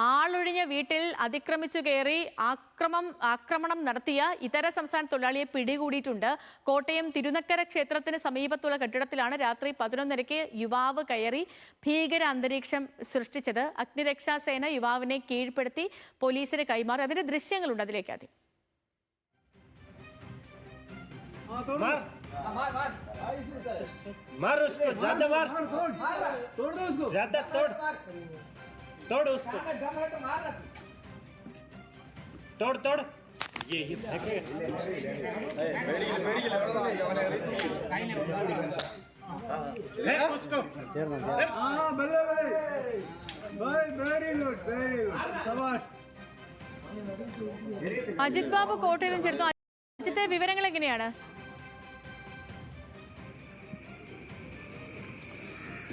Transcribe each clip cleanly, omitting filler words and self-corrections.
ആളൊഴിഞ്ഞ വീട്ടിൽ അതിക്രമിച്ചു കയറി ആക്രമണം നടത്തിയ ഇതര സംസ്ഥാന തൊഴിലാളിയെ പിടികൂടിയിട്ടുണ്ട്. കോട്ടയം തിരുനക്കര ക്ഷേത്രത്തിന് സമീപത്തുള്ള കെട്ടിടത്തിലാണ് രാത്രി 11:30 യുവാവ് കയറി ഭീകര അന്തരീക്ഷം സൃഷ്ടിച്ചത്. അഗ്നിരക്ഷാസേന യുവാവിനെ കീഴ്പ്പെടുത്തി പോലീസിന് കൈമാറി. അതിന്റെ ദൃശ്യങ്ങളുണ്ട്, അതിലേക്ക് ആദ്യം. मार उसको, ज्यादा मार, तोड़ दो उसको, ज्यादा तोड़ उसको, तोड़ ये उसको वेरी गुड शाबाश. അജിത് ബാബു കോട്ടയത്ത് നിന്ന് ചേർന്നു. അജിത്തെ, വിവരങ്ങൾ എങ്ങനെയാണ്?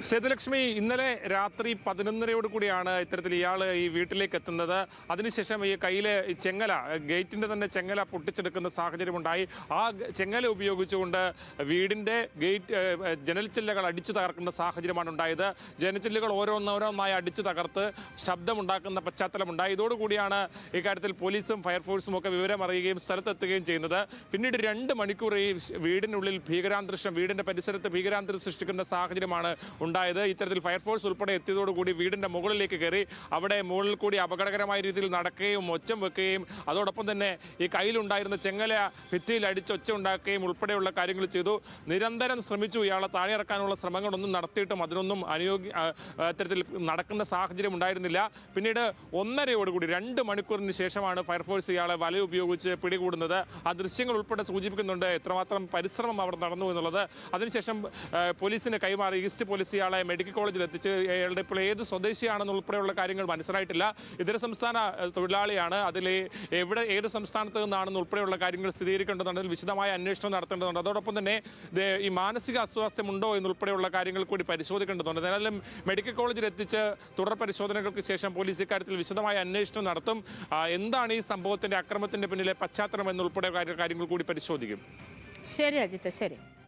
സേതുലക്ഷ്മി, ഇന്നലെ രാത്രി 11:30യോട് കൂടിയാണ് ഇത്തരത്തിൽ ഇയാൾ ഈ വീട്ടിലേക്ക് എത്തുന്നത്. അതിനുശേഷം ഈ കയ്യിലെ ചെങ്ങല, ഗേറ്റിന്റെ തന്നെ ചെങ്ങല പൊട്ടിച്ചെടുക്കുന്ന സാഹചര്യമുണ്ടായി. ആ ചെങ്ങല ഉപയോഗിച്ചുകൊണ്ട് വീടിന്റെ ഗേറ്റ് ജനൽച്ചില്ലകൾ അടിച്ചു തകർക്കുന്ന സാഹചര്യമാണ് ഉണ്ടായത്. ജനൽച്ചില്ലുകൾ ഓരോന്നോരോന്നായി അടിച്ചു തകർത്ത് ശബ്ദമുണ്ടാക്കുന്ന പശ്ചാത്തലമുണ്ടായി. ഇതോടുകൂടിയാണ് ഇക്കാര്യത്തിൽ പോലീസും ഫയർഫോഴ്സും ഒക്കെ വിവരം അറിയുകയും സ്ഥലത്തെത്തുകയും ചെയ്യുന്നത്. പിന്നീട് 2 മണിക്കൂർ ഈ വീടിനുള്ളിൽ വീടിന്റെ പരിസരത്ത് ഭീകരാന്തരീക്ഷം സൃഷ്ടിക്കുന്ന സാഹചര്യമാണ് ഉണ്ടായത്. ഇത്തരത്തിൽ ഫയർഫോഴ്സ് ഉൾപ്പെടെ എത്തിയതോടുകൂടി വീടിന്റെ മുകളിലേക്ക് കയറി അവിടെ മുകളിൽ കൂടി അപകടകരമായ രീതിയിൽ നടക്കുകയും ഒച്ചം വെക്കുകയും അതോടൊപ്പം തന്നെ ഈ കയ്യിലുണ്ടായിരുന്ന ചെങ്ങല ഭിത്തിയിൽ അടിച്ച് ഒച്ച ഉണ്ടാക്കുകയും ഉൾപ്പെടെയുള്ള കാര്യങ്ങൾ ചെയ്തു. നിരന്തരം ശ്രമിച്ചു ഇയാളെ താഴെ ഇറക്കാനുള്ള ശ്രമങ്ങളൊന്നും നടത്തിയിട്ടും അതിനൊന്നും ഇത്തരത്തിൽ നടക്കുന്ന സാഹചര്യം ഉണ്ടായിരുന്നില്ല. പിന്നീട് 1:30യോടുകൂടി 2 മണിക്കൂറിന് ശേഷമാണ് ഫയർഫോഴ്സ് ഇയാളെ വല ഉപയോഗിച്ച് പിടികൂടുന്നത്. ആ ദൃശ്യങ്ങൾ ഉൾപ്പെടെ സൂചിപ്പിക്കുന്നുണ്ട് എത്രമാത്രം പരിശ്രമം അവർ നടന്നു എന്നുള്ളത്. അതിനുശേഷം പോലീസിന് കൈമാറി. ഈസ്റ്റ് പോലീസ് ഇയാളെ മെഡിക്കൽ കോളേജിൽ എത്തിച്ച് ഇയാളുടെ ഇപ്പോൾ ഏത് സ്വദേശിയാണെന്ന് ഉൾപ്പെടെയുള്ള കാര്യങ്ങൾ മനസ്സിലായിട്ടില്ല. ഇതര സംസ്ഥാന തൊഴിലാളിയാണ്. അതിൽ ഏത് സംസ്ഥാനത്ത് നിന്നാണെന്ന് ഉൾപ്പെടെയുള്ള കാര്യങ്ങൾ സ്ഥിരീകരിക്കേണ്ടതുണ്ട്. വിശദമായ അന്വേഷണം നടത്തേണ്ടതുണ്ട്. അതോടൊപ്പം തന്നെ ഈ മാനസിക അസ്വാസ്ഥ്യമുണ്ടോ എന്നുൾപ്പെടെയുള്ള കാര്യങ്ങൾ കൂടി പരിശോധിക്കേണ്ടതുണ്ട്. ഏതായാലും മെഡിക്കൽ കോളേജിൽ എത്തിച്ച് തുടർ പരിശോധനകൾക്ക് ശേഷം പോലീസ് ഇക്കാര്യത്തിൽ വിശദമായ അന്വേഷണം നടത്തും. എന്താണ് ഈ സംഭവത്തിന്റെ അക്രമത്തിന്റെ പിന്നിലെ പശ്ചാത്തലം എന്നുൾപ്പെടെ കാര്യങ്ങൾ കൂടി പരിശോധിക്കും. ശരി അജിത്ത്, ശരി.